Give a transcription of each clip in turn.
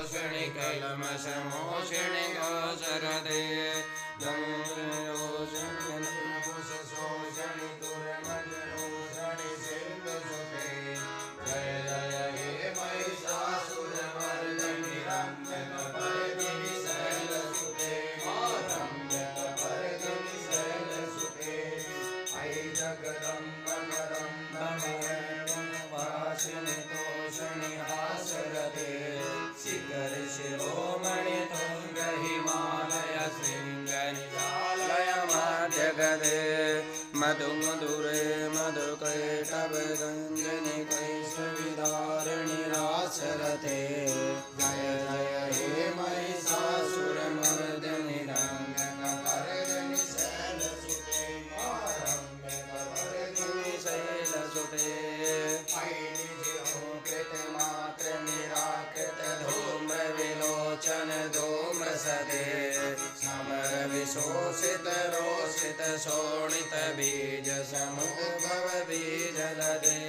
शोषिणि कल्मषमोषिणि गोचरते शोषिणि दुर्मजरोषणि सिन्धुसुते जय जय हे महिषासुरमर्दिनि रम्यकपर्दिनि शैलसुते रम्यकपर्दिनि शैलसुते अयि जगदम्ब वासिनि तोषिणि हासरते शिखर शिरोमणि तुंग हिमालय शृंग निजालय मध्यगदे मधु मधुरे मधुकैटभ गंजनि कैशविदारिणि रासरते जय जय हे महिषासुरमर्दिनि रम्यकपर्दिनि शैलसुते रम्यकपर्दिनि शैलसुते कृतमात्र निराकृत धूम्र विलोचन धूम्र सदे समर विशोषित रोषित शोणित बीज समुद्भव बीज लदे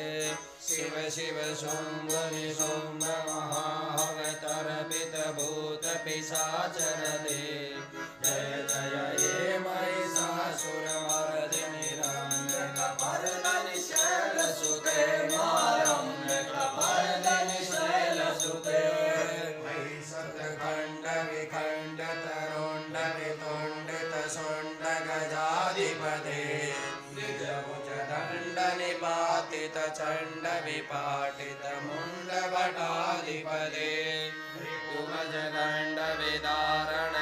शिव शिव शुंभ निशुंभ महाहवतर्पित भूत पिशाचरदे जय जय हे महिषासुरमर्दिनि रम्यकपर्दिनि शैलसुते रम्यकपर्दिनि शैलसुते महिषखण्ड विखण्ड तरुण्ड वितुण्डित शुण्ड गजाधिपते द्विजभुज दण्ड निपातित चण्ड विपाटित मुण्ड भटाधिपते ऋपुमज दण्ड विदारण